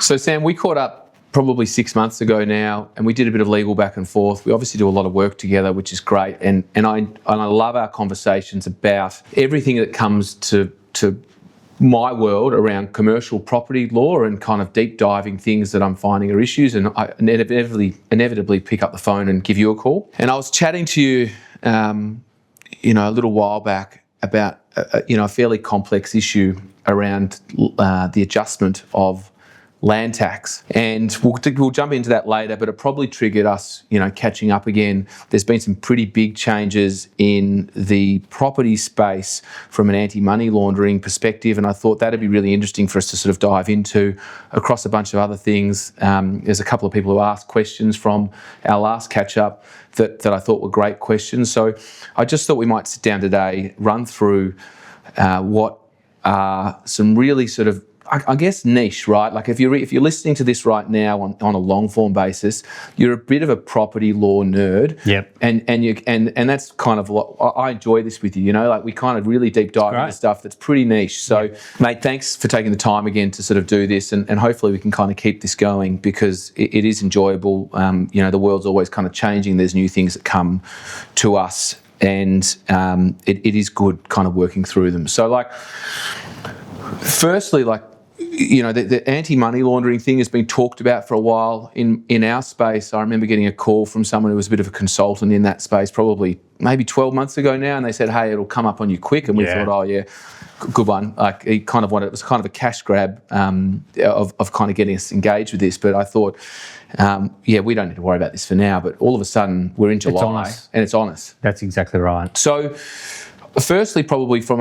So Sam, we caught up probably 6 months ago now, and we did a bit of legal back and forth. We obviously do a lot of work together, which is great, and I love our conversations about everything that comes to my world around commercial property law and kind of deep diving things that I'm finding are issues, and I inevitably pick up the phone and give you a call. And I was chatting to you, a little while back about a fairly complex issue around the adjustment of land tax, and we'll jump into that later, but it probably triggered us, catching up again. There's been some pretty big changes in the property space from an anti-money laundering perspective, and I thought that'd be really interesting for us to sort of dive into across a bunch of other things. There's a couple of people who asked questions from our last catch-up that I thought were great questions. So I just thought we might sit down today, run through what are some really sort of, I guess, niche, right? Like if you're listening to this right now on a long form basis, you're a bit of a property law nerd. Yep. And that's kind of what I enjoy this with you. Like we kind of really deep dive into stuff that's pretty niche. So, mate, thanks for taking the time again to sort of do this, and hopefully we can kind of keep this going because it is enjoyable. The world's always kind of changing. There's new things that come to us, and it is good kind of working through them. So, firstly, the anti-money laundering thing has been talked about for a while in our space. I remember getting a call from someone who was a bit of a consultant in that space, probably maybe 12 months ago now, and they said, "Hey, it'll come up on you quick." And we thought, "Oh yeah, good one." It was kind of a cash grab of kind of getting us engaged with this. But I thought, we don't need to worry about this for now. But all of a sudden, we're in July, and it's on us. That's exactly right. So, firstly, probably from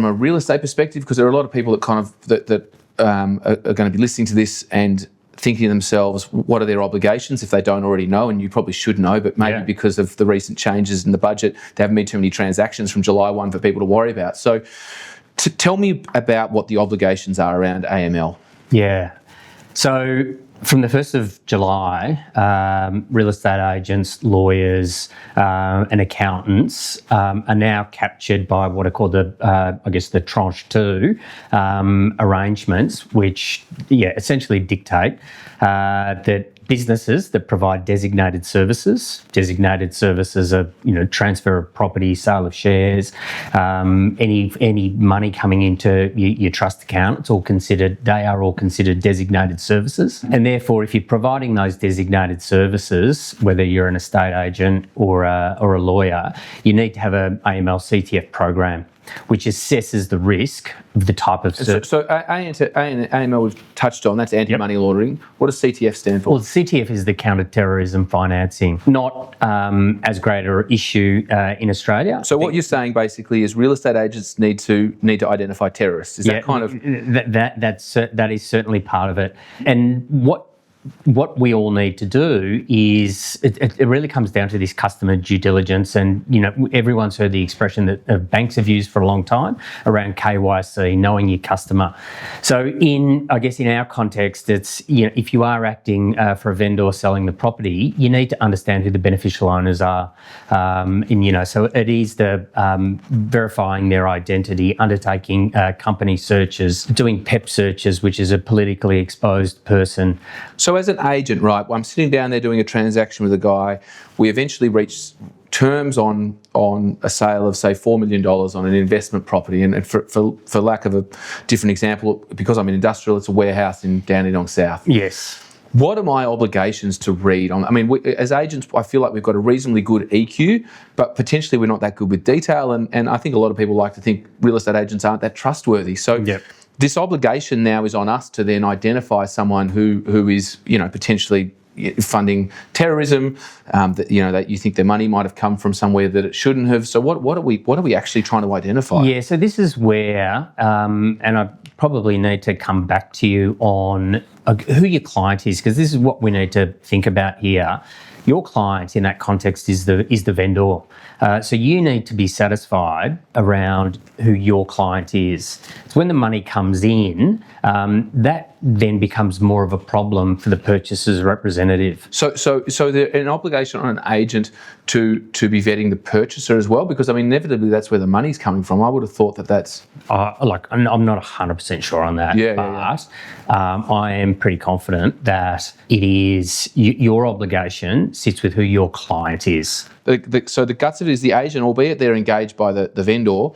a real estate perspective, because there are a lot of people that kind of that are going to be listening to this and thinking to themselves, what are their obligations if they don't already know? And you probably should know, but maybe because of the recent changes in the budget, there haven't been too many transactions from July 1 for people to worry about. So tell me about what the obligations are around AML. Yeah. So from the 1st of July, real estate agents, lawyers and accountants are now captured by what are called the tranche 2 arrangements, which essentially dictate that businesses that provide designated services are, transfer of property, sale of shares, any money coming into your trust account, they are all considered designated services. And therefore, if you're providing those designated services, whether you're an estate agent or a lawyer, you need to have an AML CTF program, which assesses the risk of the type of service. So AML we've touched on, that's anti-money laundering. What does CTF stand for? Well, CTF is the counter-terrorism financing, not as great an issue in Australia. So what you're saying basically is real estate agents need to identify terrorists. Is that kind of... That is certainly part of it. And what we all need to do is, it really comes down to this customer due diligence, and everyone's heard the expression that banks have used for a long time around KYC, knowing your customer. So in our context, it's if you are acting for a vendor selling the property, you need to understand who the beneficial owners are, so it is the verifying their identity, undertaking company searches, doing PEP searches, which is a politically exposed person. So as an agent, right, I'm sitting down there doing a transaction with a guy. We eventually reach terms on a sale of, say, $4 million on an investment property. And for lack of a different example, because I'm in industrial, it's a warehouse in Dandenong South. Yes. What are my obligations to read on? I mean, as agents, I feel like we've got a reasonably good EQ, but potentially we're not that good with detail. And I think a lot of people like to think real estate agents aren't that trustworthy. So this obligation now is on us to then identify someone who is, potentially funding terrorism, that you think their money might have come from somewhere that it shouldn't have. So what are we actually trying to identify? Yeah, so this is where, and I probably need to come back to you on who your client is, because this is what we need to think about here. Your client in that context is the vendor. So you need to be satisfied around who your client is. So when the money comes in, that then becomes more of a problem for the purchaser's representative. So there's an obligation on an agent to be vetting the purchaser as well, because I mean inevitably that's where the money's coming from. I would have thought that's I'm not 100% sure on that, but I am pretty confident that it is your obligation sits with who your client is. So the guts of it is the agent, albeit they're engaged by the vendor,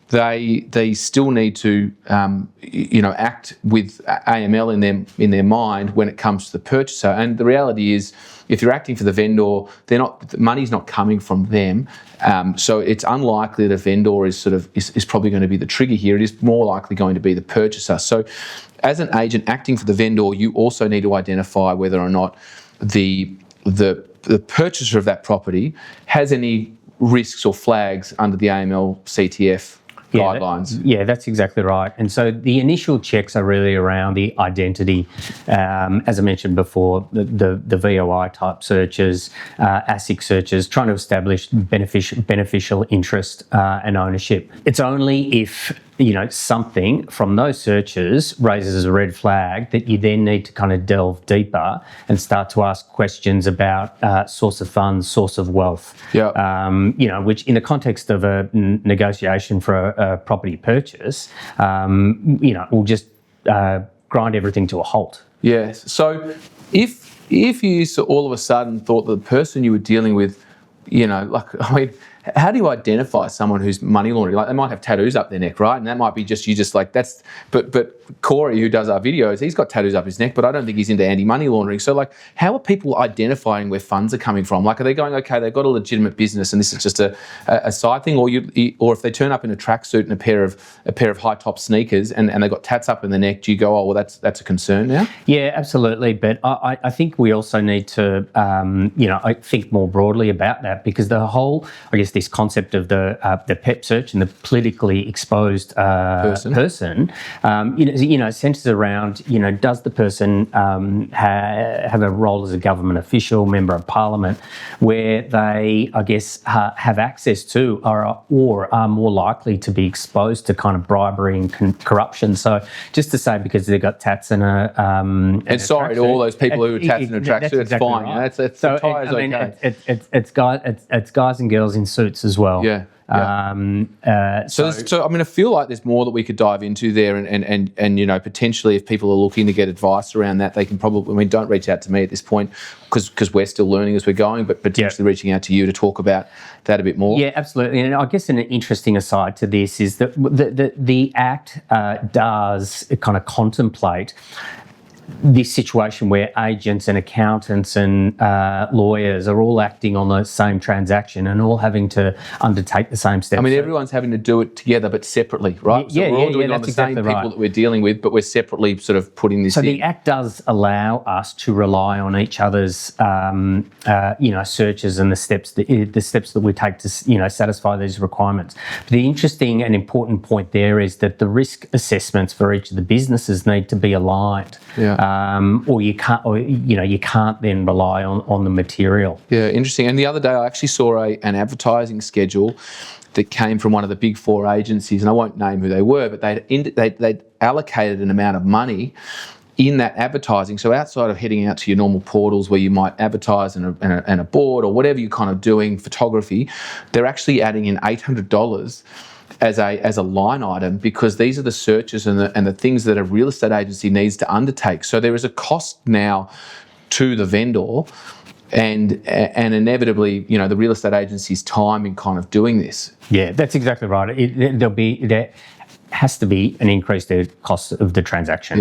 they still need to act with AML in their mind when it comes to the purchaser. And the reality is, if you're acting for the vendor, the money's not coming from them. So it's unlikely that a vendor is probably going to be the trigger here. It is more likely going to be the purchaser. So as an agent acting for the vendor, you also need to identify whether or not the purchaser of that property has any risks or flags under the AML CTF guidelines. That's exactly right. And so the initial checks are really around the identity, as I mentioned before, the VOI type searches, ASIC searches, trying to establish beneficial interest and ownership. It's only if something from those searches raises a red flag that you then need to kind of delve deeper and start to ask questions about source of funds, source of wealth. Which in the context of a negotiation for a property purchase, will just grind everything to a halt. Yes. So if you all of a sudden thought that the person you were dealing with, how do you identify someone who's money laundering? Like, they might have tattoos up their neck, right? And that might be just that's. But Corey, who does our videos, he's got tattoos up his neck, but I don't think he's into anti-money laundering. So, how are people identifying where funds are coming from? Are they going, okay, they've got a legitimate business, and this is just a side thing, or if they turn up in a tracksuit and a pair of high top sneakers, and they've got tats up in the neck, do you go, oh, well, that's a concern now? Yeah, absolutely. But I think we also need to, I think more broadly about that, because the whole, I guess, this concept of the PEP search and the politically exposed person, centres around, does the person have a role as a government official, member of parliament, where they, I guess, have access to or are more likely to be exposed to kind of bribery and corruption. So just to say, because they've got tats and and sorry to all those people who are tats in a tracksuit, it's exactly fine. Right. Okay. It's guys and girls in suits as well. Yeah. So I feel like there's more that we could dive into there, and potentially if people are looking to get advice around that, they can probably, don't reach out to me at this point because we're still learning as we're going, but potentially reaching out to you to talk about that a bit more. Yeah, absolutely. And I guess an interesting aside to this is that the Act does kind of contemplate this situation where agents and accountants and lawyers are all acting on the same transaction and all having to undertake the same steps. I mean, everyone's having to do it together but separately, right? So we're all doing it on the same people that we're dealing with, but we're separately sort of putting this in. So the Act does allow us to rely on each other's, searches and the steps that we take to, satisfy these requirements. But the interesting and important point there is that the risk assessments for each of the businesses need to be aligned. Yeah. Or you can't then rely on the material. Yeah, interesting. And the other day I actually saw an advertising schedule that came from one of the big four agencies, and I won't name who they were, but they'd allocated an amount of money in that advertising. So outside of heading out to your normal portals where you might advertise in a board or whatever you're kind of doing, photography, they're actually adding in $800 as a line item, because these are the searches and the things that a real estate agency needs to undertake. So there is a cost now to the vendor, and inevitably, the real estate agency's time in kind of doing this. Yeah, that's exactly right. There has to be an increased cost of the transaction.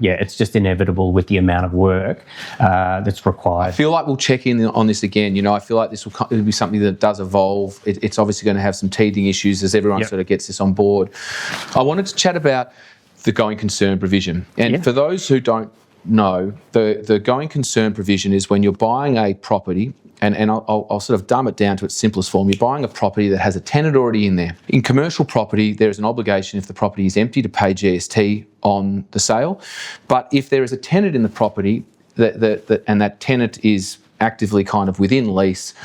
It's just inevitable with the amount of work that's required. I feel like we'll check in on this again. I feel like this will be something that does evolve. It's obviously going to have some teething issues as everyone sort of gets this on board. I wanted to chat about the going concern provision. And for those who don't know, the going concern provision is when you're buying a property, and I'll sort of dumb it down to its simplest form. You're buying a property that has a tenant already in there. In commercial property, there is an obligation, if the property is empty, to pay GST on the sale. But if there is a tenant in the property and that tenant is actively kind of within lease,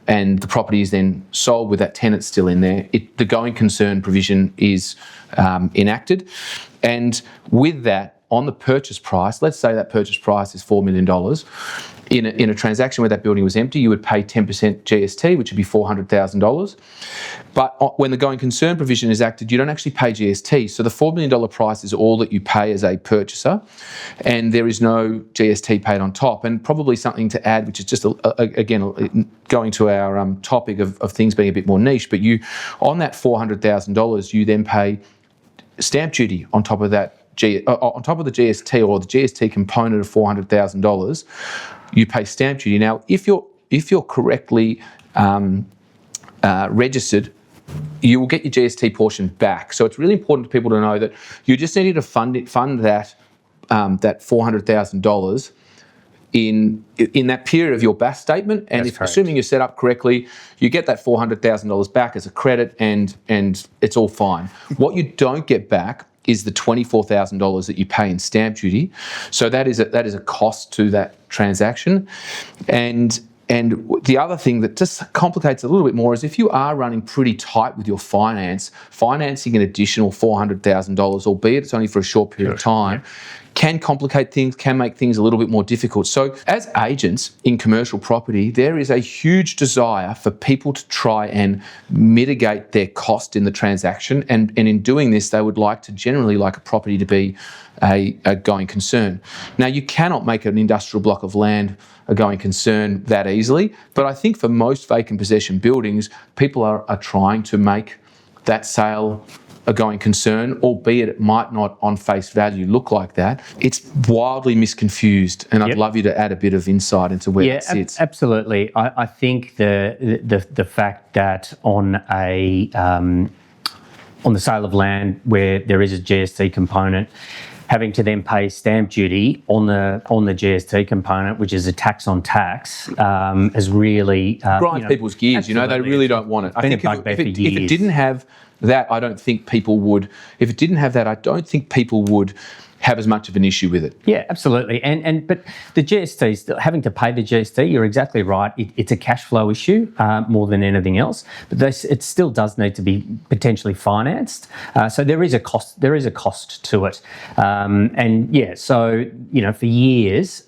and the property is then sold with that tenant still in there, the going concern provision is enacted. And with that, on the purchase price, let's say that purchase price is $4 million, in a transaction where that building was empty, you would pay 10% GST, which would be $400,000. But when the going concern provision is acted, you don't actually pay GST. So the $4 million price is all that you pay as a purchaser, and there is no GST paid on top. And probably something to add, which is just, again, going to our topic of things being a bit more niche, but you, on that $400,000, you then pay stamp duty on top of that, on top of the GST, or the GST component of $400,000, you pay stamp duty. Now, if you're correctly registered, you will get your GST portion back. So it's really important for people to know that you just need to fund that $400,000 in that period of your BAS statement, and assuming you're set up correctly, you get that $400,000 back as a credit, and it's all fine. What you don't get back is the $24,000 that you pay in stamp duty. So that is a cost to that transaction. And the other thing that just complicates it a little bit more is if you are running pretty tight with your financing an additional $400,000, albeit it's only for a short period of time, can complicate things, can make things a little bit more difficult. So as agents in commercial property, there is a huge desire for people to try and mitigate their cost in the transaction. And in doing this, they would generally like a property to be a going concern. Now, you cannot make an industrial block of land a going concern that easily, but I think for most vacant possession buildings, people are trying to make that sale a going concern, albeit it might not on face value look like that. It's wildly misconfused, and I'd love you to add a bit of insight into where it sits. Absolutely. I think the fact that on the sale of land where there is a GST component, having to then pay stamp duty on the GST component, which is a tax on tax, has really grind people's gears. Absolutely. They really don't want it. I think if it didn't have that, I don't think people would. If it didn't have that, I don't think people would have as much of an issue with it. Yeah, absolutely. But the GST, having to pay the GST, you're exactly right. It's a cash flow issue more than anything else. But it still does need to be potentially financed. So there is a cost. There is a cost to it. So for years.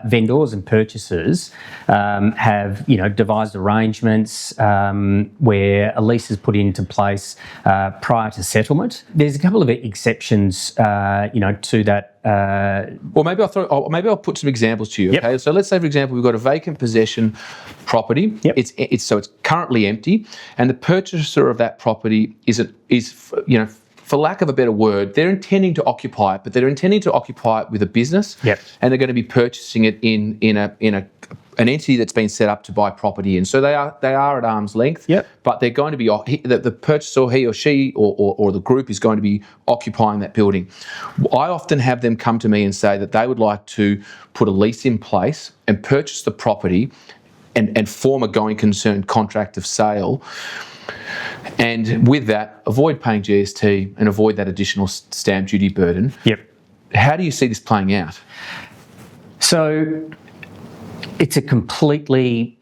Vendors and purchasers have, devised arrangements where a lease is put into place prior to settlement. There's a couple of exceptions, to that. Well, maybe I'll put some examples to you. Okay, so let's say, for example, we've got a vacant possession property. It's currently empty, and the purchaser of that property is for lack of a better word, they're intending to occupy it, but they're intending to occupy it with a business, and they're going to be purchasing it in an entity that's been set up to buy property in. So they are at arm's length, but they're going to be the purchaser, he or she, or the group is going to be occupying that building. I often have them come to me and say that they would like to put a lease in place and purchase the property and form a going concern contract of sale. And with that, avoid paying GST and avoid that additional stamp duty burden. How do you see this playing out? So it's a completely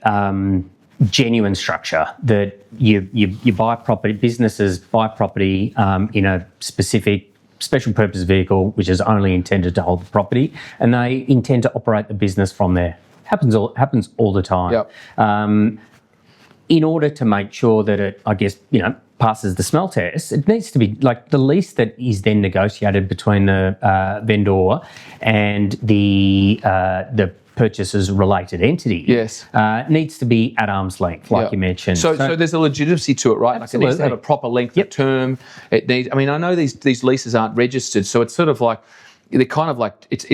genuine structure that you buy property, businesses buy property in a specific special purpose vehicle, which is only intended to hold the property, and they intend to operate the business from there. Happens all the time. In order to make sure that it, passes the smell test, it needs to be like the lease that is then negotiated between the vendor and the purchaser's related entity. Needs to be at arm's length, like you mentioned. So there's a legitimacy to it, right? Absolutely. Like it needs to have a proper length of term. It needs. I know these leases aren't registered, so it's sort of like they're kind of like it's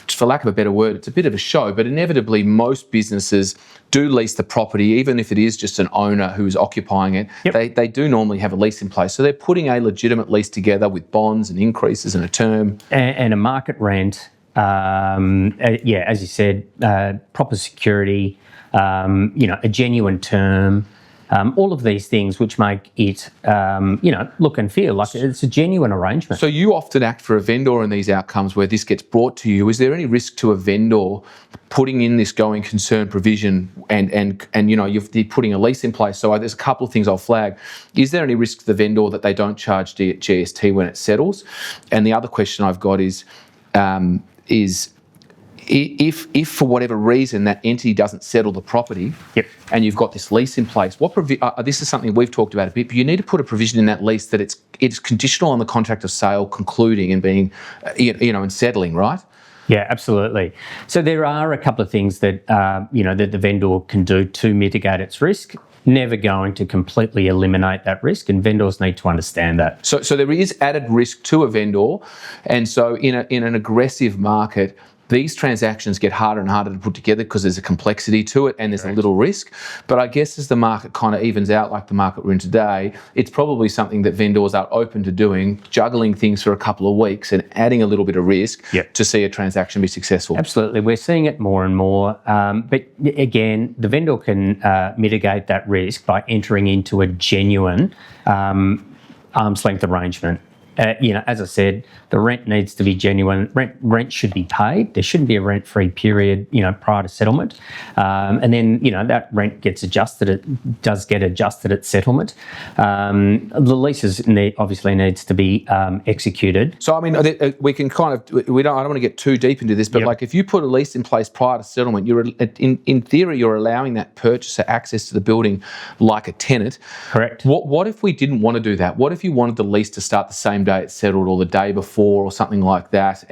for lack of a better word, it's a bit of a show, but inevitably most businesses do lease the property, even if it is just an owner who's occupying it. They do normally have a lease in place. So they're putting a legitimate lease together with bonds and increases and a term. And a market rent, as you said, proper security, a genuine term. all of these things which make it, look and feel like it's a genuine arrangement. So you often act for a vendor in these outcomes where this gets brought to you. Is there any risk to a vendor putting in this going concern provision and you're putting a lease in place? So there's a couple of things I'll flag. Is there any risk to the vendor that they don't charge GST when it settles? And the other question I've got is if for whatever reason that entity doesn't settle the property, and you've got this lease in place, this is something we've talked about a bit, but you need to put a provision in that lease that it's conditional on the contract of sale concluding and being, and settling, right? Yeah, absolutely. So there are a couple of things that that the vendor can do to mitigate its risk. Never going to completely eliminate that risk, and vendors need to understand that. So there is added risk to a vendor, and so in an aggressive market, these transactions get harder and harder to put together because there's a complexity to it and there's a little risk. But I guess as the market kind of evens out, like the market we're in today, it's probably something that vendors are open to doing, juggling things for a couple of weeks and adding a little bit of risk to see a transaction be successcul. Absolutely. We're seeing it more and more. But again, the vendor can mitigate that risk by entering into a genuine arm's length arrangement. As I said, the rent needs to be genuine. Rent should be paid. There shouldn't be a rent-free period, prior to settlement. And then, that rent gets adjusted. It does get adjusted at settlement. The leases obviously needs to be executed. So, I mean, we can kind of, I don't want to get too deep into this, but like if you put a lease in place prior to settlement, you're in theory, you're allowing that purchaser access to the building like a tenant. Correct. What if we didn't want to do that? What if you wanted the lease to start the same day it's settled or the day before or something like that?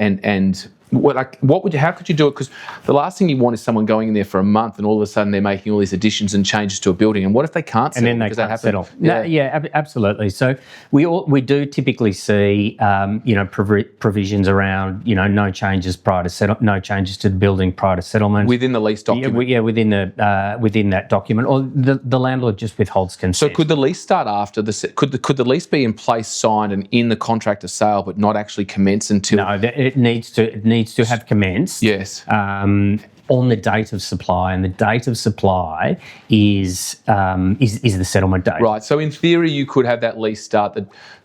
How could you do it? Because the last thing you want is someone going in there for a month and all of a sudden they're making all these additions and changes to a building. And what if they can't settle? And then they can't settle. Absolutely. So we do typically see provisions around no changes prior to settle, no changes to the building prior to settlement within the lease document. Within that document, or the landlord just withholds consent. So could the lease start after could the lease be in place, signed, and in the contract of sale, but not actually commence until? No, it needs to have commenced. Yes. On the date of supply, and the date of supply is the settlement date. Right. So in theory, you could have that lease start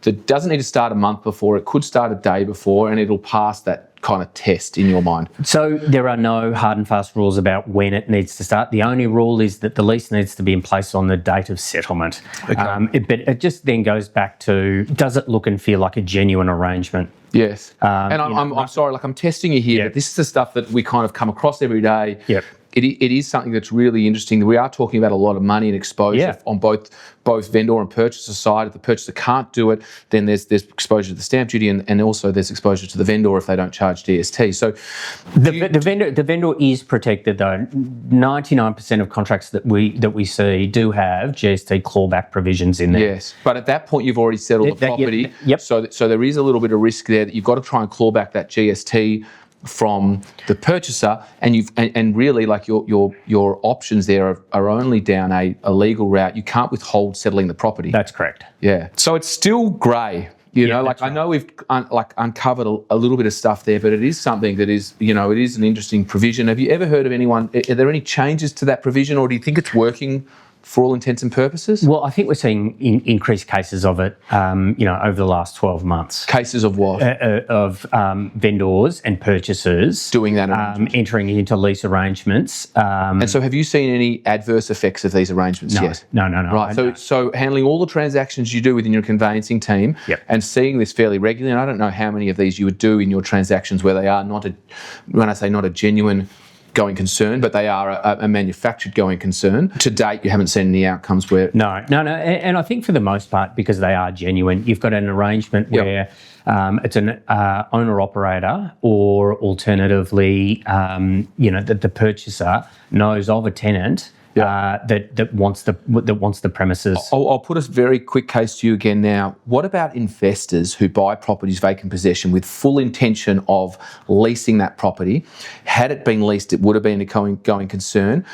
that doesn't need to start a month before. It could start a day before, and it'll pass that kind of test in your mind. So there are no hard and fast rules about when it needs to start. The only rule is that the lease needs to be in place on the date of settlement. Okay. But it just then goes back to, does it look and feel like a genuine arrangement? Yes. And I'm sorry, like I'm testing you here, but this is the stuff that we kind of come across every day. Yep. It is something that's really interesting. We are talking about a lot of money and exposure on both vendor and purchaser side. If the purchaser can't do it, then there's exposure to the stamp duty, and also there's exposure to the vendor if they don't charge GST. So the vendor is protected though. 99% of contracts that we see do have GST clawback provisions in there. Yes, but at that point you've already settled the property. Yep. So there is a little bit of risk there that you've got to try and claw back that GST from the purchaser, and really like your options there are only down a legal route. You can't withhold settling the property. That's correct. Yeah. So it's still grey. I know we've uncovered a little bit of stuff there, but it is something that is, it is an interesting provision. Have you ever heard of anyone? Are there any changes to that provision, or do you think it's working for all intents and purposes? Well, I think we're seeing increased cases of it, over the last 12 months. Cases of what? Of vendors and purchasers doing that, entering into lease arrangements. And so, have you seen any adverse effects of these arrangements yet? No. Right. So handling all the transactions you do within your conveyancing team, and seeing this fairly regularly. And I don't know how many of these you would do in your transactions where they are when I say not a genuine going concern, but they are a manufactured going concern. To date, you haven't seen any outcomes where... No. And I think for the most part, because they are genuine, you've got an arrangement where it's an owner-operator, or alternatively, that the purchaser knows of a tenant that wants the premises. I'll put a very quick case to you again now. What about investors who buy properties vacant possession with full intention of leasing that property? Had it been leased, it would have been a going concern.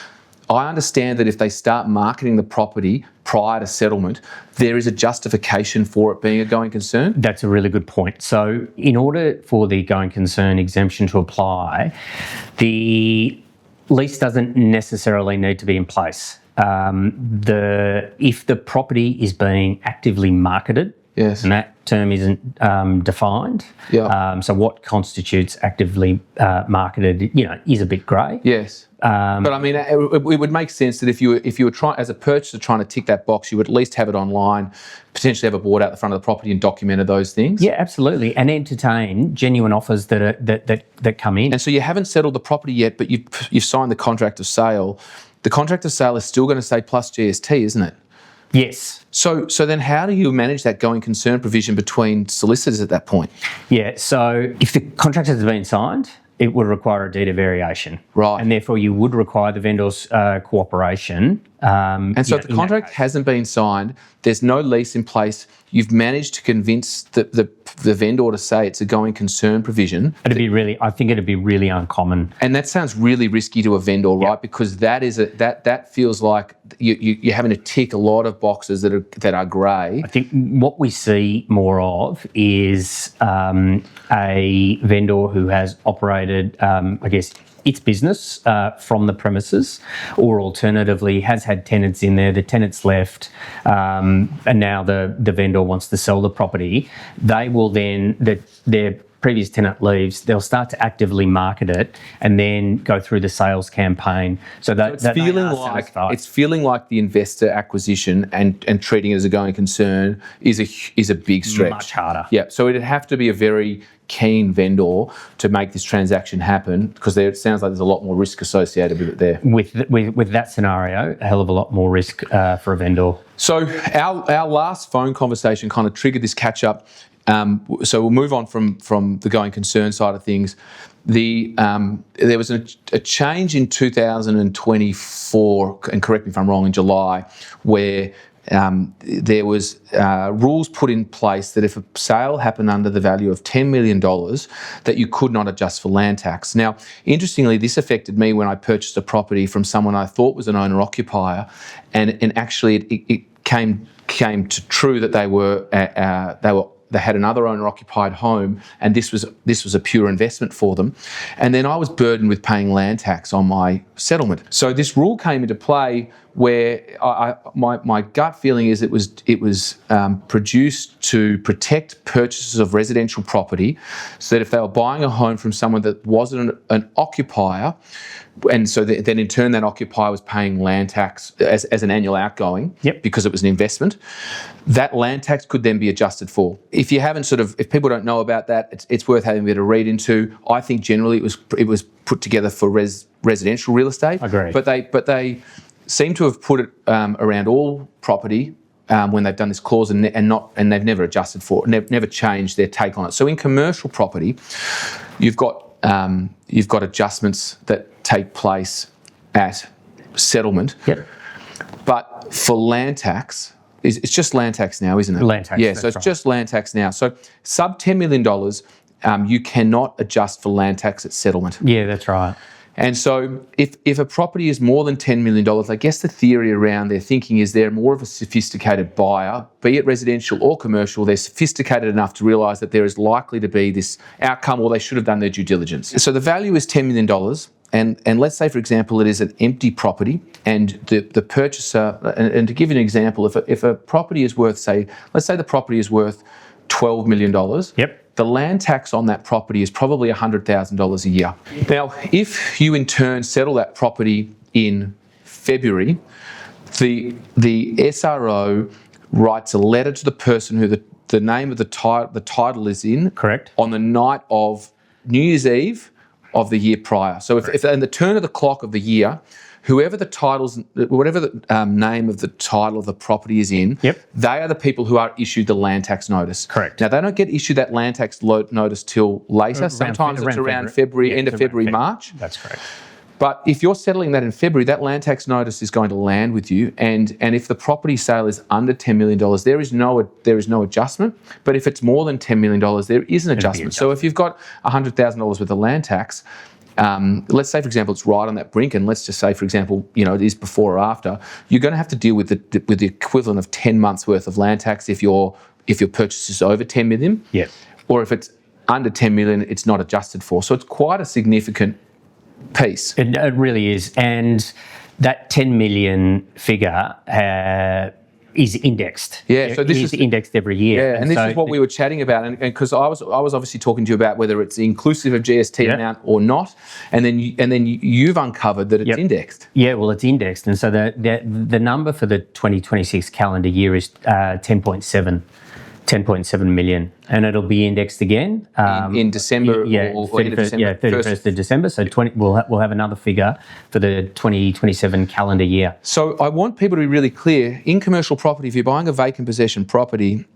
I understand that if they start marketing the property prior to settlement, there is a justification for it being a going concern. That's a really good point. So in order for the going concern exemption to apply, the lease doesn't necessarily need to be in place. if the property is being actively marketed, Yes. and that term isn't defined. Yeah. So what constitutes actively marketed, is a bit grey. Yes. But I mean, it would make sense that if you were trying, as a purchaser, trying to tick that box, you would at least have it online, potentially have a board out the front of the property and documented those things. Yeah, absolutely, and entertain genuine offers that come in. And so you haven't settled the property yet, but you've signed the contract of sale. The contract of sale is still going to say plus GST, isn't it? Yes. So then how do you manage that going concern provision between solicitors at that point? Yeah, so if the contract has been signed, it would require a deed of variation. Right. And therefore you would require the vendor's cooperation. And so if the contract hasn't been signed, there's no lease in place, you've managed to convince the vendor to say it's a going concern provision. I think it'd be really uncommon. And that sounds really risky to a vendor, right? Because that feels like you're having to tick a lot of boxes that are grey. I think what we see more of is a vendor who has operated, its business from the premises, or alternatively has had tenants in there, the tenants left, and now the vendor wants to sell the property. They will then, their previous tenant leaves, they'll start to actively market it and then go through the sales campaign. So it's feeling like the investor acquisition and treating it as a going concern is a big stretch. Much harder. Yeah, so it'd have to be a very keen vendor to make this transaction happen, because it sounds like there's a lot more risk associated with it there. With that scenario, a hell of a lot more risk for a vendor. So our last phone conversation kind of triggered this catch up. So we'll move on from the going concern side of things. There was a change in 2024, and correct me if I'm wrong, in July, where there was rules put in place that if a sale happened under the value of $10 million, that you could not adjust for land tax. Now, interestingly, this affected me when I purchased a property from someone I thought was an owner-occupier, and actually it came to true that they had another owner-occupied home, and this was a pure investment for them. And then I was burdened with paying land tax on my settlement. So this rule came into play where my gut feeling is it was produced to protect purchasers of residential property, so that if they were buying a home from someone that wasn't an occupier, and so then in turn that occupier was paying land tax as an annual outgoing, because it was an investment, that land tax could then be adjusted for. If you haven't if people don't know about that, it's worth having a bit of read into. I think generally it was put together for residential real estate. Agreed. But they seem to have put it around all property when they've done this clause, and they've never adjusted for it, never changed their take on it. So in commercial property, you've got adjustments that take place at settlement. Yep. But for land tax, it's just land tax now, isn't it? Land tax. Yeah, so it's just land tax now. So sub $10 million, you cannot adjust for land tax at settlement. Yeah, that's right. And so if a property is more than $10 million, I guess the theory around their thinking is they're more of a sophisticated buyer, be it residential or commercial. They're sophisticated enough to realise that there is likely to be this outcome, or they should have done their due diligence. So the value is $10 million. And let's say, for example, it is an empty property, and the purchaser, and to give you an example, if a property is worth, let's say the property is worth $12 million. Yep. The land tax on that property is probably $100,000 a year. Now, if you in turn settle that property in February, the SRO writes a letter to the person who the name of the title is in. Correct. On the night of New Year's Eve of the year prior. So if in the turn of the clock of the year, whatever the name of the title of the property is in, they are the people who are issued the land tax notice. Correct. Now, they don't get issued that land tax notice till later. Sometimes it's around February, end of February, March. That's correct. But if you're settling that in February, that land tax notice is going to land with you. And if the property sale is under $10 million, there is no adjustment. But if it's more than $10 million, there is an adjustment. So if you've got $100,000 worth of land tax, let's say, for example, it's right on that brink, and let's just say, for example, it is before or after, you're going to have to deal with the equivalent of 10 months worth of land tax if your purchase is over 10 million. Yeah. Or if it's under 10 million, it's not adjusted for. So it's quite a significant piece. It really is. And that 10 million figure is indexed. Yeah, so this is is indexed every year. Yeah, and this is what we were chatting about, and because I was obviously talking to you about whether it's inclusive of GST amount or not, and then you've uncovered that it's indexed. Yeah, well, it's indexed, and so the number for the 2026 calendar year is 10.7 million, and it'll be indexed again in December. Or 31st of December. So we'll have another figure for the 2027 calendar year. So I want people to be really clear. In commercial property, if you're buying a vacant possession property,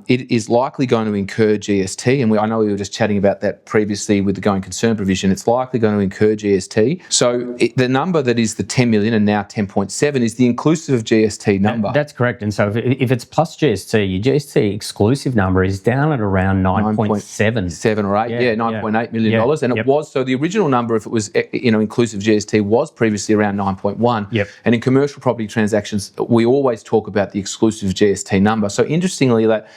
it is likely going to incur GST, and I know we were just chatting about that previously with the going concern provision. It's likely going to incur GST. So the number that is the 10 million and now 10.7 is the inclusive of GST number. That's correct. And so if it's plus GST, your GST exclusive number is down at around 9.7. 7 or 8, $9.8 million. And it was, so the original number, if it was inclusive GST, was previously around 9.1. And in commercial property transactions, we always talk about the exclusive GST number. So interestingly, that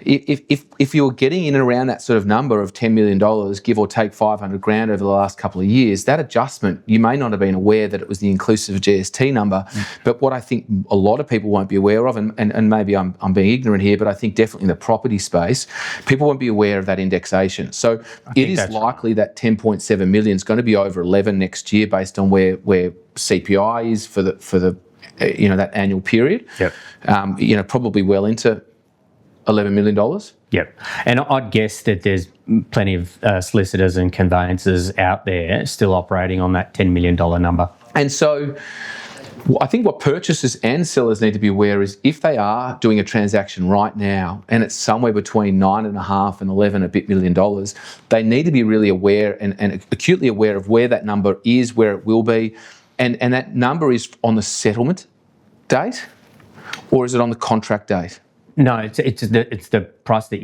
if you're getting in and around that sort of number of $10 million, give or take 500 grand over the last couple of years, that adjustment, you may not have been aware that it was the inclusive GST number. But what I think a lot of people won't be aware of, and maybe I'm being ignorant here, but I think definitely in the property space, people won't be aware of that indexation. So it is likely that 10.7 million is going to be over 11 next year based on where CPI is for the that annual period. Probably well into $11 million. Yep. And I'd guess that there's plenty of solicitors and conveyancers out there still operating on that $10 million number. And so I think what purchasers and sellers need to be aware is if they are doing a transaction right now and it's somewhere between 9.5 and 11 a bit million dollars, they need to be really aware and acutely aware of where that number is, where it will be, and that number is on the settlement date, or is it on the contract date? No, it's the price that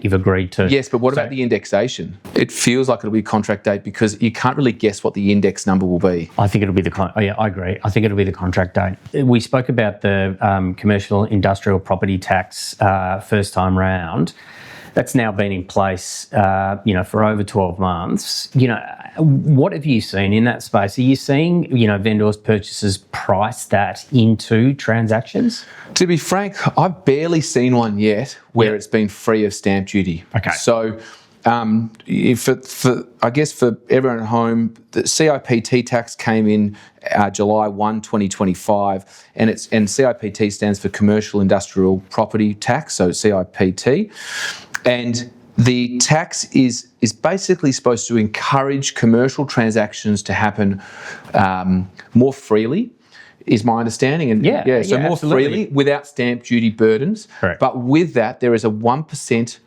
you've agreed to. Yes, but what about the indexation? It feels like it'll be contract date because you can't really guess what the index number will be. I think it'll be I agree. I think it'll be the contract date. We spoke about the commercial industrial property tax first time round. That's now been in place, for over 12 months. What have you seen in that space? Are you seeing, vendors, purchasers price that into transactions? To be frank, I've barely seen one yet where it's been free of stamp duty. Okay. So, I guess for everyone at home, the CIPT tax came in July 1, 2025, and CIPT stands for Commercial Industrial Property Tax, so CIPT. And the tax is basically supposed to encourage commercial transactions to happen more freely, is my understanding. And so more freely without stamp duty burdens. Correct. But with that, there is a 1%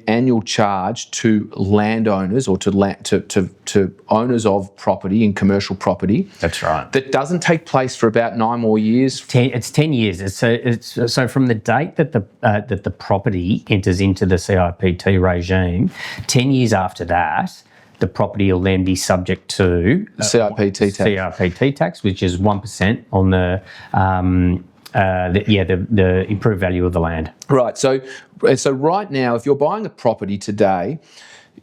annual charge to landowners or to owners of property in commercial property. That's right. That doesn't take place for about 9 more years. It's 10 years. So from the date that the property enters into the CIPT regime, 10 years after that, the property will then be subject to CIPT tax, which is 1% on the improved value of the land. Right. So right now, if you're buying a property today,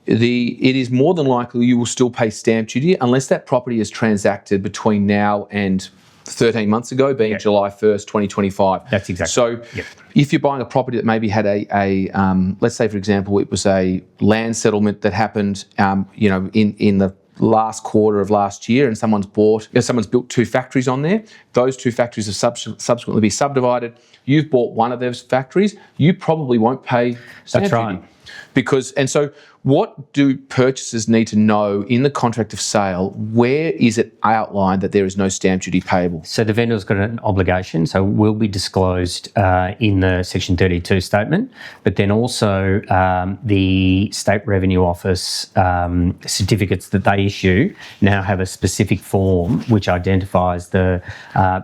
it is more than likely you will still pay stamp duty unless that property is transacted between now and 13 months ago, being July 1st, 2025. That's exactly. So if you're buying a property that maybe had let's say, for example, it was a land settlement that happened, in the last quarter of last year, and someone's built 2 factories on there. Those 2 factories have subsequently be subdivided. You've bought one of those factories. You probably won't pay stamp duty. That's right. So what do purchasers need to know in the contract of sale? Where is it outlined that there is no stamp duty payable? So the vendor's got an obligation, so will be disclosed in the Section 32 statement, but then also the State Revenue Office certificates that they issue now have a specific form which identifies the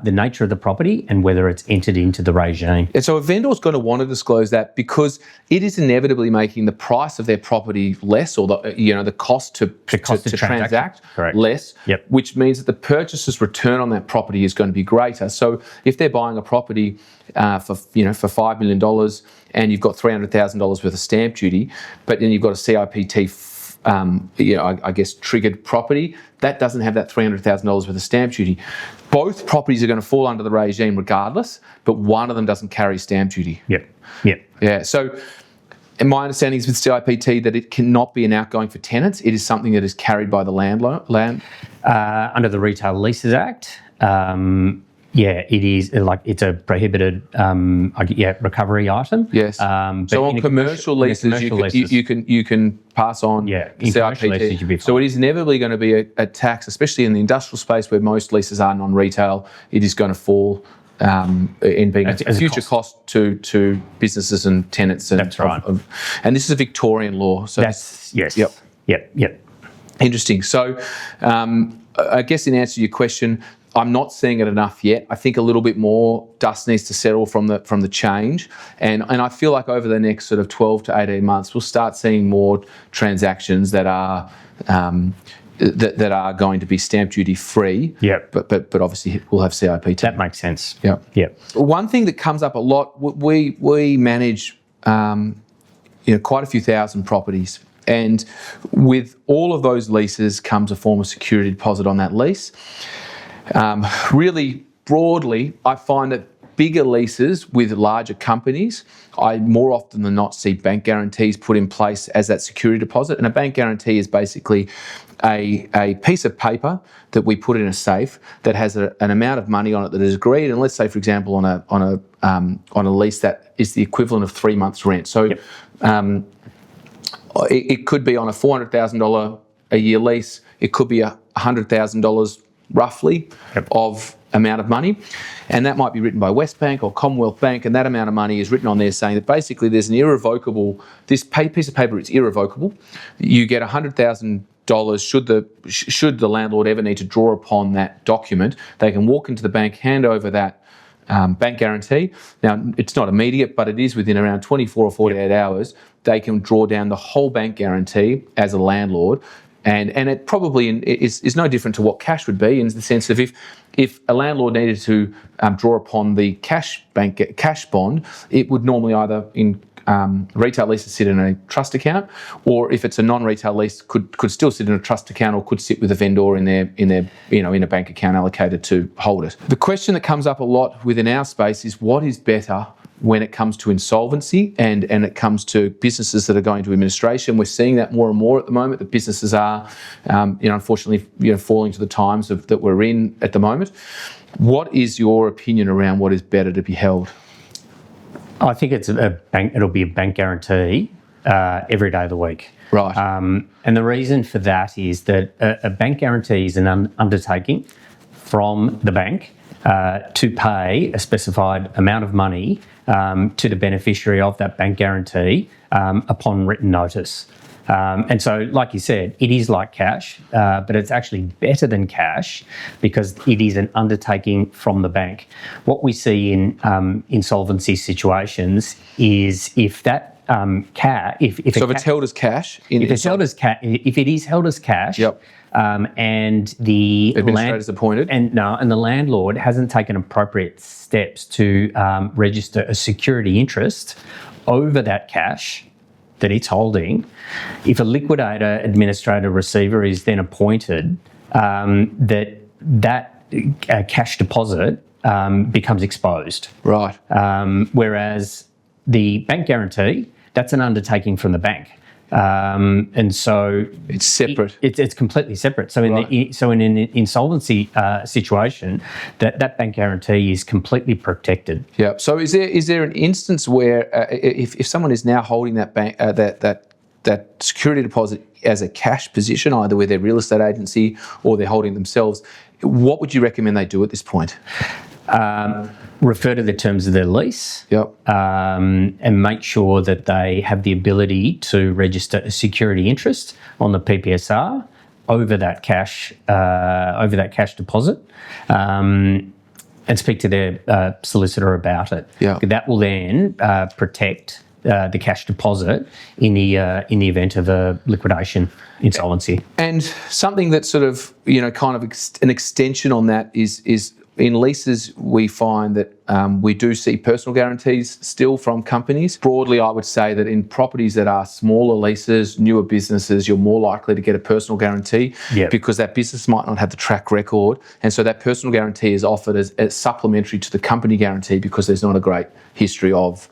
nature of the property and whether it's entered into the regime. And so a vendor's going to want to disclose that because it is inevitably making the price of their property less, or the cost to transact less, which means that the purchaser's return on that property is going to be greater. So if they're buying a property for $5 million and you've got $300,000 worth of stamp duty, but then you've got a CIPT I guess, triggered property, that doesn't have that $300,000 worth of stamp duty. Both properties are going to fall under the regime regardless, but one of them doesn't carry stamp duty. Yep. Yeah. So, and my understanding is with CIPT that it cannot be an outgoing for tenants. It is something that is carried by the landlord. Under the Retail Leases Act, it is it's a prohibited recovery item. Yes. But so on commercial leases, you can pass on CIPT. So it is inevitably going to be a tax, especially in the industrial space where most leases are non-retail. It is going to fall in being a future cost to businesses and tenants. And that's right. And this is a Victorian law. So that's Yep. Interesting. So I guess in answer to your question, I'm not seeing it enough yet. I think a little bit more dust needs to settle from the change, and I feel like over the next sort of 12 to 18 months, we'll start seeing more transactions that are that are going to be stamp duty free. Yep. But obviously we'll have CIPT. That makes sense. Yep. One thing that comes up a lot, we manage quite a few thousand properties. And with all of those leases comes a form of security deposit on that lease. Really broadly, I find that bigger leases with larger companies, I more often than not see bank guarantees put in place as that security deposit. And a bank guarantee is basically a piece of paper that we put in a safe that has an amount of money on it that is agreed. And let's say, for example, on a lease that is the equivalent of 3 months' rent. So. Yep. It could be on a $400,000 a year lease. It could be $100,000 roughly of amount of money. And that might be written by Westbank or Commonwealth Bank, and that amount of money is written on there saying that basically there's an irrevocable, this piece of paper is irrevocable. You get $100,000 should the landlord ever need to draw upon that document. They can walk into the bank, hand over that bank guarantee. Now, it's not immediate, but it is within around 24 or 48 hours. They can draw down the whole bank guarantee as a landlord. And it probably is no different to what cash would be, in the sense of if a landlord needed to draw upon the cash bond, it would normally either in retail leases sit in a trust account, or if it's a non-retail lease, could still sit in a trust account or could sit with a vendor in a bank account allocated to hold it. The question that comes up a lot within our space is what is better when it comes to insolvency and it comes to businesses that are going to administration. We're seeing that more and more at the moment, that businesses are, unfortunately, falling to the times that we're in at the moment. What is your opinion around what is better to be held? I think it'll be a bank guarantee every day of the week. Right. And the reason for that is that a bank guarantee is an undertaking from the bank to pay a specified amount of money to the beneficiary of that bank guarantee upon written notice. And so, like you said, it is like cash, but it's actually better than cash because it is an undertaking from the bank. What we see in insolvency situations is if that if it's held as cash, if it is held as cash, yep. And the administrator's appointed, and the landlord hasn't taken appropriate steps to register a security interest over that cash that it's holding. If a liquidator, administrator, receiver is then appointed, that cash deposit becomes exposed. Right. Whereas the bank guarantee, that's an undertaking from the bank. And so it's separate. It's completely separate. So in an insolvency situation, that bank guarantee is completely protected. Yeah. So is there an instance where if someone is now holding that bank that security deposit as a cash position, either with their real estate agency or they're holding themselves, what would you recommend they do at this point? Refer to the terms of their lease, yep. And make sure that they have the ability to register a security interest on the PPSR over that cash deposit, and speak to their solicitor about it. Yeah. That will then protect the cash deposit in the event of a liquidation, insolvency. And something that's sort of kind of an extension on that is in leases, we find that we do see personal guarantees still from companies. Broadly, I would say that in properties that are smaller leases, newer businesses, you're more likely to get a personal guarantee because that business might not have the track record. And so that personal guarantee is offered as supplementary to the company guarantee because there's not a great history of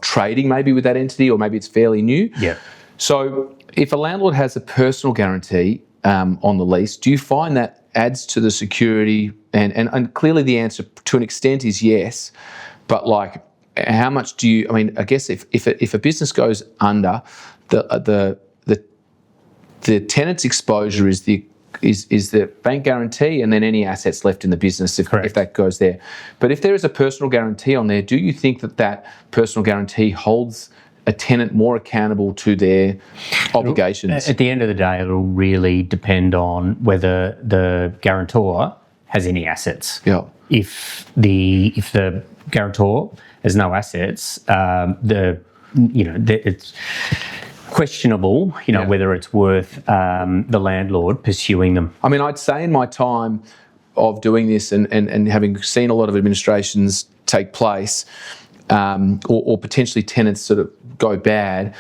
trading maybe with that entity, or maybe it's fairly new. So if a landlord has a personal guarantee on the lease, do you find that adds to the security? And clearly the answer to an extent is yes, but like how much do you, I mean, I guess if a business goes under, the tenant's exposure is the bank guarantee and then any assets left in the business if that goes there. But if there is a personal guarantee on there, do you think that personal guarantee holds a tenant more accountable to their obligations? At the end of the day, it'll really depend on whether the guarantor has any assets. If the guarantor has no assets, it's questionable, whether it's worth the landlord pursuing them. I mean, I'd say in my time of doing this and having seen a lot of administrations take place, or potentially tenants sort of go bad,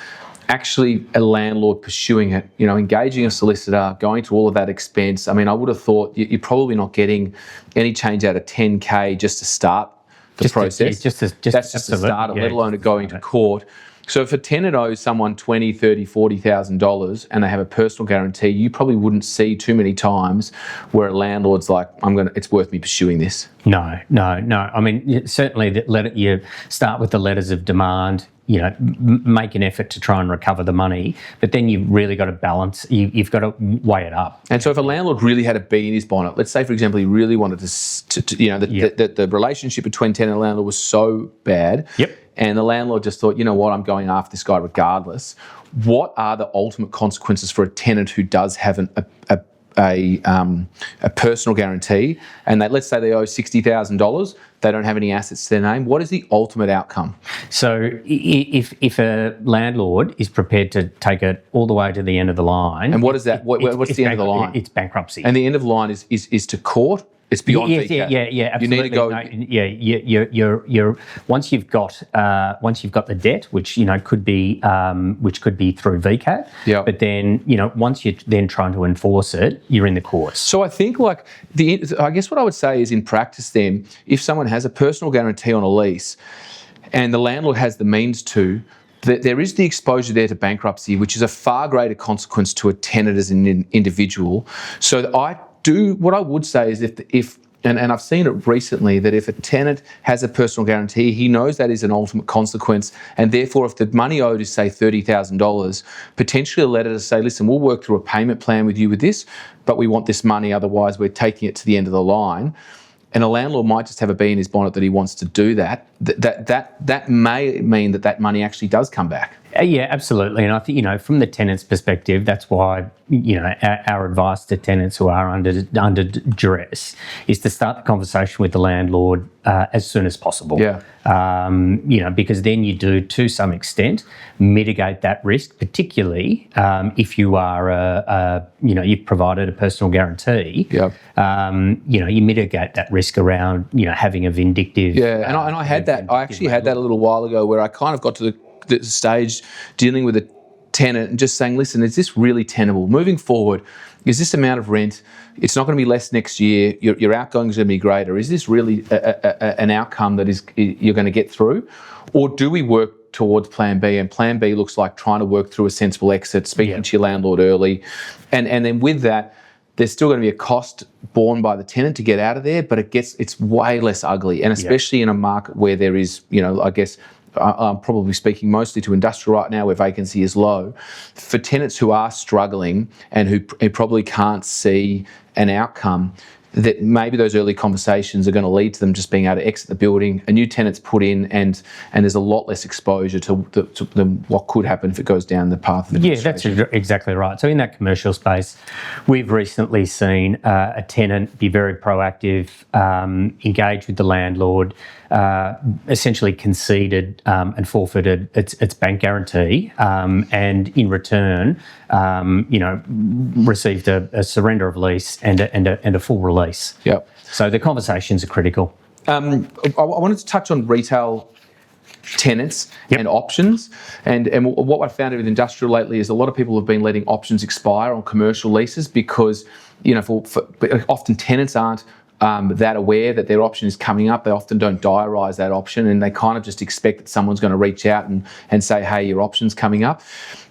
actually a landlord pursuing it, engaging a solicitor, going to all of that expense. I mean, I would have thought you're probably not getting any change out of 10K just to start the process. That's just to start it, let alone it going to court. So if a tenant owes someone $20,000, $30,000, $40,000 and they have a personal guarantee, you probably wouldn't see too many times where a landlord's like, it's worth me pursuing this. No. I mean, certainly you start with the letters of demand, make an effort to try and recover the money, but then you've really got to balance, you've got to weigh it up. And so if a landlord really had a bee in his bonnet, let's say, for example, he really wanted the relationship between tenant and landlord was so bad, and the landlord just thought, I'm going after this guy regardless. What are the ultimate consequences for a tenant who does have a personal guarantee, and let's say they owe $60,000, they don't have any assets to their name? What is the ultimate outcome? So if a landlord is prepared to take it all the way to the end of the line, and what is that? What's the end of the line? It's bankruptcy. And the end of the line is to court. It's beyond VCAT. Yeah, absolutely. You need to go. You're once you've got the debt, which could be through VCAT. But then once you're then trying to enforce it, you're in the courts. So I think I guess what I would say is, in practice, then, if someone has a personal guarantee on a lease, and the landlord has the means to, there is the exposure there to bankruptcy, which is a far greater consequence to a tenant as an individual. So what I would say is and I've seen it recently, that if a tenant has a personal guarantee, he knows that is an ultimate consequence, and therefore if the money owed is, say, $30,000, potentially a letter to say, listen, we'll work through a payment plan with you with this, but we want this money, otherwise we're taking it to the end of the line. And a landlord might just have a bee in his bonnet that he wants to do that. That may mean that money actually does come back. Yeah, absolutely. And I think, from the tenant's perspective, that's why, our advice to tenants who are under duress is to start the conversation with the landlord as soon as possible. Because then you do, to some extent, mitigate that risk, particularly if you are, you've provided a personal guarantee. You mitigate that risk around, having a vindictive. And I had that. I actually had that a little while ago, where I kind of got to the stage dealing with a tenant and just saying, listen, is this really tenable? Moving forward, is this amount of rent, it's not going to be less next year, your outgoing is going to be greater. Is this really an outcome that you're going to get through? Or do we work towards plan B? And plan B looks like trying to work through a sensible exit, speaking to your landlord early. And then with that, there's still going to be a cost borne by the tenant to get out of there, but it's way less ugly. And especially in a market where there is, I guess, I'm probably speaking mostly to industrial right now, where vacancy is low. For tenants who are struggling and who probably can't see an outcome, that maybe those early conversations are going to lead to them just being able to exit the building, a new tenant's put in, and there's a lot less exposure to what could happen if it goes down the path of administration. Yeah, that's exactly right. So in that commercial space, we've recently seen a tenant be very proactive, engage with the landlord, essentially conceded and forfeited its bank guarantee, and in return, received a surrender of lease and a full release. Yep. So the conversations are critical. I wanted to touch on retail tenants and options, and what I found with industrial lately is a lot of people have been letting options expire on commercial leases because often tenants aren't that aware that their option is coming up. They often don't diarise that option, and they kind of just expect that someone's going to reach out and say, hey, your option's coming up.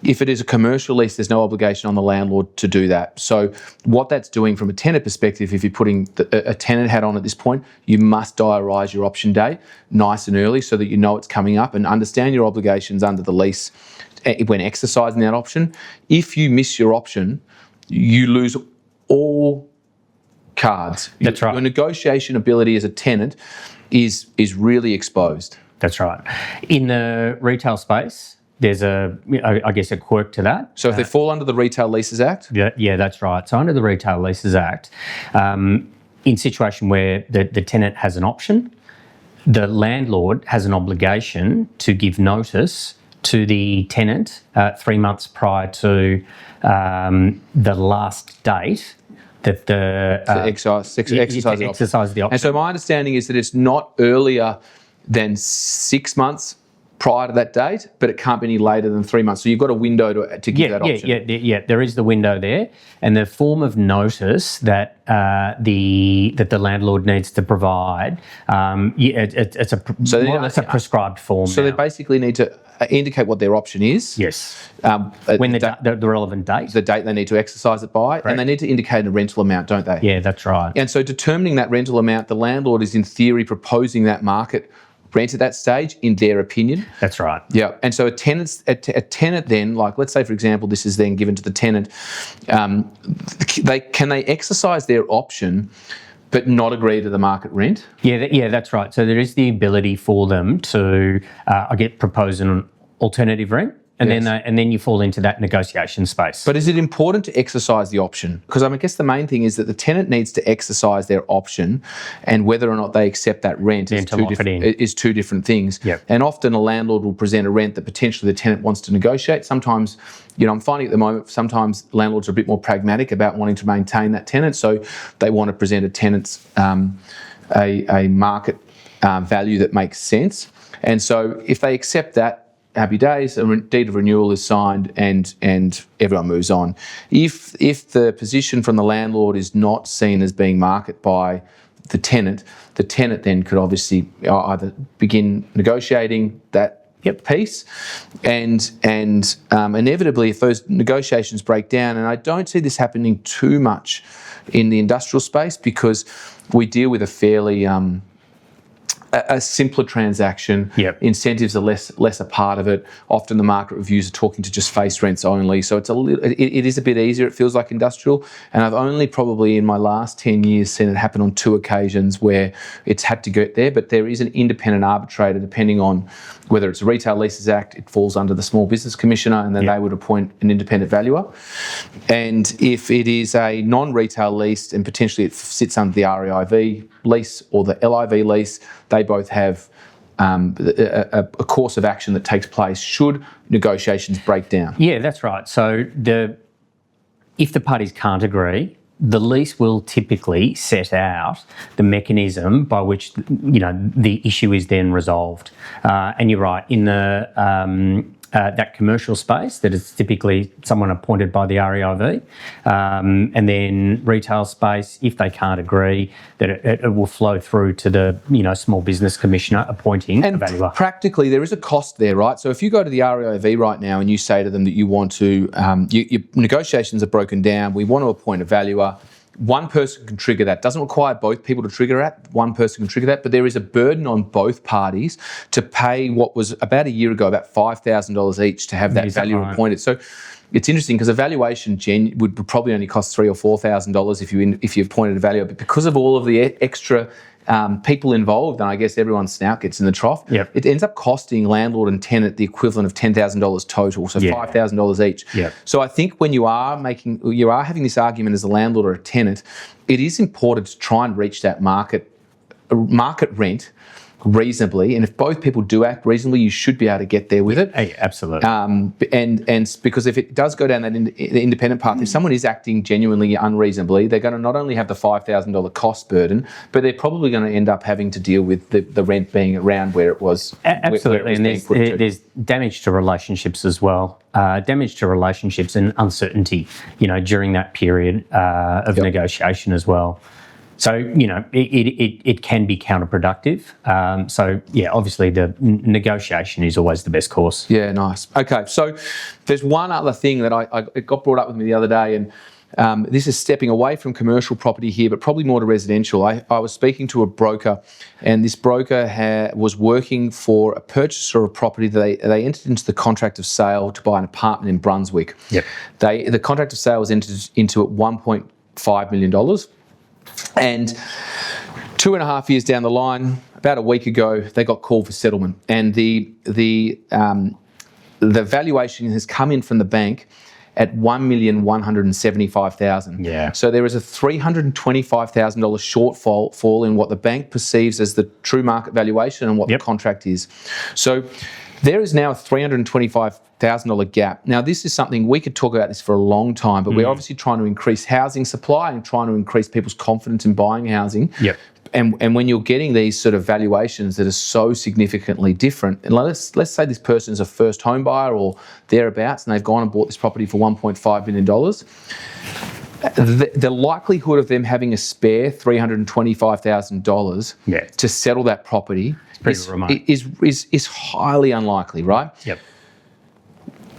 If it is a commercial lease, there's no obligation on the landlord to do that. So what that's doing from a tenant perspective, if you're putting a tenant hat on at this point, you must diarise your option day nice and early so that you know it's coming up and understand your obligations under the lease when exercising that option. If you miss your option, you lose all cards. That's right. Your negotiation ability as a tenant is really exposed. That's right. In the retail space, there's a quirk to that. So if they fall under the Retail Leases Act? Yeah, that's right. So under the Retail Leases Act, in situation where the tenant has an option, the landlord has an obligation to give notice to the tenant 3 months prior to the last date that exercise the option. And so my understanding is that it's not earlier than 6 months prior to that date, but it can't be any later than 3 months. So you've got a window to give that option. Yeah. There is the window there, and the form of notice that the landlord needs to provide. It's a prescribed form. So they basically need to indicate what their option is. Yes. When the relevant date. The date they need to exercise it by. Correct. And they need to indicate a rental amount, don't they? Yeah, that's right. And so determining that rental amount, the landlord is in theory proposing that market rent at that stage, in their opinion. That's right. Yeah. And so a tenant then, like let's say for example, this is then given to the tenant, can they exercise their option but not agree to the market rent? Yeah, that's right. So there is the ability for them to, propose an alternative rent, and then you fall into that negotiation space. But is it important to exercise the option? Because I guess the main thing is that the tenant needs to exercise their option, and whether or not they accept that rent is two different things. Yep. And often a landlord will present a rent that potentially the tenant wants to negotiate. Sometimes, I'm finding at the moment, sometimes landlords are a bit more pragmatic about wanting to maintain that tenant, so they want to present a tenant's a market value that makes sense. And so if they accept that, happy days, a deed of renewal is signed and everyone moves on. If the position from the landlord is not seen as being market by the tenant then could obviously either begin negotiating that piece, and inevitably if those negotiations break down, and I don't see this happening too much in the industrial space because we deal with a fairly a simpler transaction. Yep. Incentives are less a part of it. Often the market reviews are talking to just face rents only, so it is a bit easier. It feels like industrial, and I've only probably in my last 10 years seen it happen on 2 occasions where it's had to get there. But there is an independent arbitrator, depending on whether it's a Retail Leases Act, it falls under the Small Business Commissioner, and then they would appoint an independent valuer. And if it is a non-retail lease and potentially it sits under the REIV lease or the LIV lease, they both have a course of action that takes place should negotiations break down. Yeah, that's right. So if the parties can't agree, the lease will typically set out the mechanism by which the issue is then resolved. And you're right, in the that commercial space, that is typically someone appointed by the REIV, and then retail space, if they can't agree, that it will flow through to the Small Business Commissioner appointing a valuer. Practically, there is a cost there, right? So if you go to the REIV right now and you say to them that you want to, your negotiations are broken down, we want to appoint a valuer. One person can trigger that. Doesn't require both people to trigger that. One person can trigger that, but there is a burden on both parties to pay what was about a year ago about $5,000 each to have that valuer appointed. So it's interesting because a valuation would probably only cost $3,000 or $4,000 if you appointed a valuer, but because of all of the extra people involved, and I guess everyone's snout gets in the trough, it ends up costing landlord and tenant the equivalent of $10,000 total, so $5,000 each. So I think when you are having this argument as a landlord or a tenant, it is important to try and reach that market rent reasonably, and if both people do act reasonably, you should be able to get there with it. Hey, absolutely. And because if it does go down that the independent path, if someone is acting genuinely unreasonably, they're going to not only have the $5,000 cost burden, but they're probably going to end up having to deal with the rent being around where it was. Absolutely, and there's damage to relationships as well. Damage to relationships and uncertainty, during that period of negotiation as well. So, it can be counterproductive. Obviously the negotiation is always the best course. Yeah, nice. Okay, so there's one other thing that it got brought up with me the other day, and this is stepping away from commercial property here, but probably more to residential. I was speaking to a broker, and this broker was working for a purchaser of property. They entered into the contract of sale to buy an apartment in Brunswick. Yep. The contract of sale was entered into at $1.5 million. And 2.5 years down the line, about a week ago, they got called for settlement, and the valuation has come in from the bank at $1,175,000. Yeah. So there is a $325,000 shortfall in what the bank perceives as the true market valuation and what the contract is. So there is now a $325,000 gap. Now, this is something we could talk about this for a long time, but we're obviously trying to increase housing supply and trying to increase people's confidence in buying housing. Yep. And when you're getting these sort of valuations that are so significantly different, and let's say this person is a first home buyer or thereabouts, and they've gone and bought this property for $1.5 million, the likelihood of them having a spare $325,000 to settle that property is highly unlikely, right? Yep.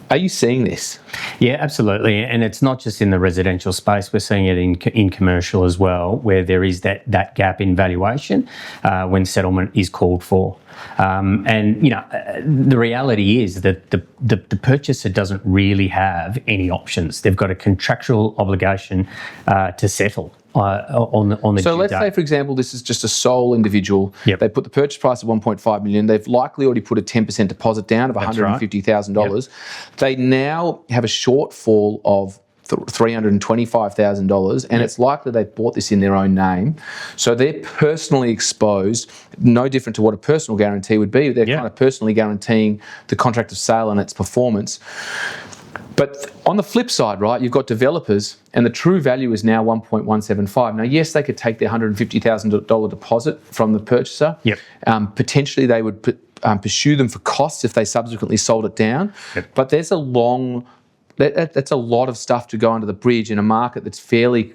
Are you seeing this? Yeah, absolutely. And it's not just in the residential space. We're seeing it in commercial as well, where there is that gap in valuation when settlement is called for. The reality is that the purchaser doesn't really have any options. They've got a contractual obligation to settle on the So due let's date. say, for example, this is just a sole individual. Yep. They put the purchase price of $1.5 million. They've likely already put a 10% deposit down of $150,000. They now have a shortfall of $325,000, and it's likely they've bought this in their own name. So they're personally exposed, no different to what a personal guarantee would be. They're kind of personally guaranteeing the contract of sale and its performance. But on the flip side, right, you've got developers, and the true value is now 1.175. Now, yes, they could take their $150,000 deposit from the purchaser. Yep. Potentially, they would pursue them for costs if they subsequently sold it down. Yep. But there's that's a lot of stuff to go under the bridge in a market that's fairly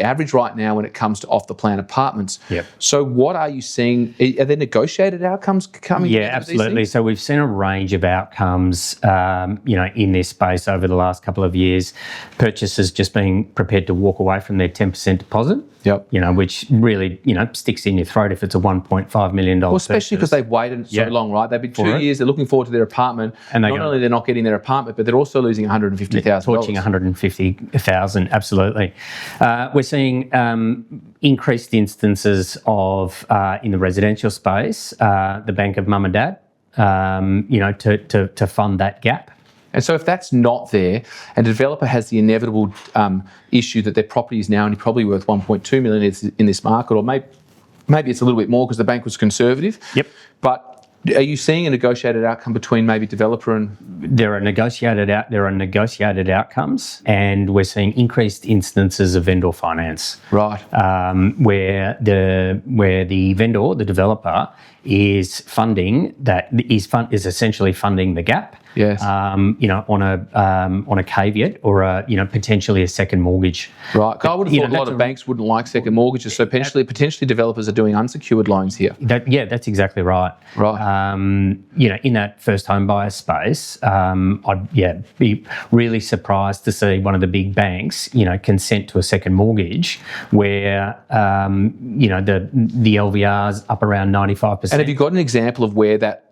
average right now when it comes to off-the-plan apartments. Yep. So what are you seeing? Are there negotiated outcomes coming? Yeah, absolutely. So we've seen a range of outcomes, in this space over the last couple of years. Purchasers just being prepared to walk away from their 10% deposit. Yep. Which really, sticks in your throat if it's a $1.5 million Well, especially because they've waited so long, right? They've been 2 years, they're looking forward to their apartment. And not only they're not getting their apartment, but they're also losing $150,000. Torching $150,000, absolutely. We're seeing increased instances of, in the residential space, the bank of mum and dad, to fund that gap. And so if that's not there, and a developer has the inevitable issue that their property is now only probably worth $1.2 million in this market, or maybe it's a little bit more because the bank was conservative. Yep. But are you seeing a negotiated outcome between maybe developer and? There are negotiated outcomes, and we're seeing increased instances of vendor finance. Right. Where the vendor, the developer, is essentially funding the gap. Yes. On a caveat or potentially a second mortgage. Right. I would have thought a lot of banks wouldn't like second mortgages, so potentially developers are doing unsecured loans here. That's exactly right. Right. In that first home buyer space, I'd be really surprised to see one of the big banks, consent to a second mortgage where the LVR's up around 95%. And have you got an example of where that?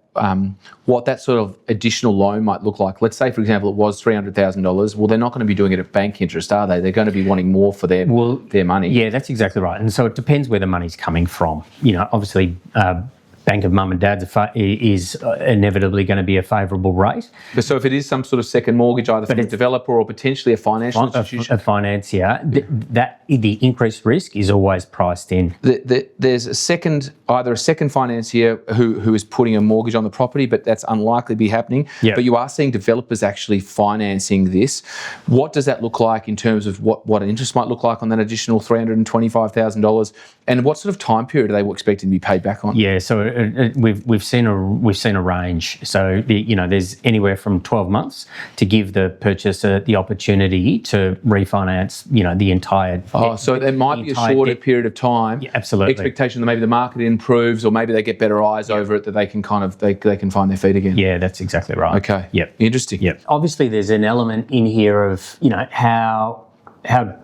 What that sort of additional loan might look like? Let's say, for example, it was $300,000. Well, they're not going to be doing it at bank interest, are they? They're going to be wanting more for their money. Yeah, that's exactly right. And so it depends where the money's coming from. Obviously, bank of mum and dad's is inevitably going to be a favourable rate. So if it is some sort of second mortgage, either from a developer or potentially a financial institution, a financier, that the increased risk is always priced in. There's either a second financier who is putting a mortgage on the property, but that's unlikely to be happening. Yep. But you are seeing developers actually financing this. What does that look like in terms of what an interest might look like on that additional $325,000, and what sort of time period are they expecting to be paid back on? Yeah, so we've seen a range. So there's anywhere from 12 months to give the purchaser the opportunity to refinance the entire. So there might be a shorter period of time. Yeah, absolutely. Expectation that maybe the market improves, or maybe they get better eyes over it, that they can they can find their feet again. Yeah, that's exactly right. Okay. Yep. Interesting. Yep. Obviously, there's an element in here of how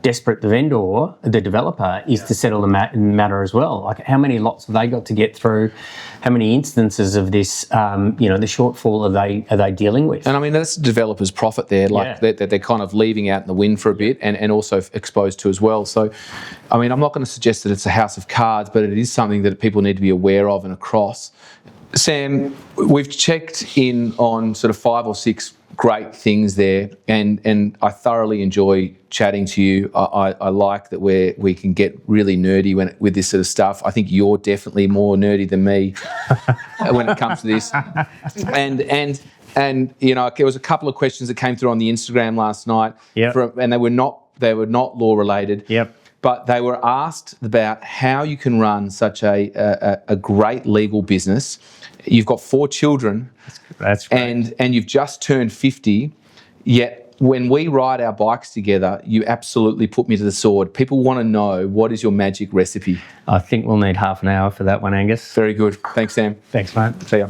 desperate the vendor, the developer, is to settle the matter as well. Like, how many lots have they got to get through? How many instances of this, the shortfall are they dealing with? And I mean, that's the developer's profit there, that they're kind of leaving out in the wind for a bit, and also exposed to as well. So, I mean, I'm not going to suggest that it's a house of cards, but it is something that people need to be aware of and across. Sam, we've checked in on sort of 5 or 6 great things there, and I thoroughly enjoy chatting to you. I like that we can get really nerdy with this sort of stuff. I think you're definitely more nerdy than me when it comes to this. And there was a couple of questions that came through on the Instagram last night. Yep. And they were not law related. Yep. But they were asked about how you can run such a great legal business. You've got 4 children. That's great. And you've just turned 50, yet when we ride our bikes together, you absolutely put me to the sword. People want to know, what is your magic recipe? I think we'll need half an hour for that one, Angus. Very good. Thanks, Sam. Thanks, mate. See ya.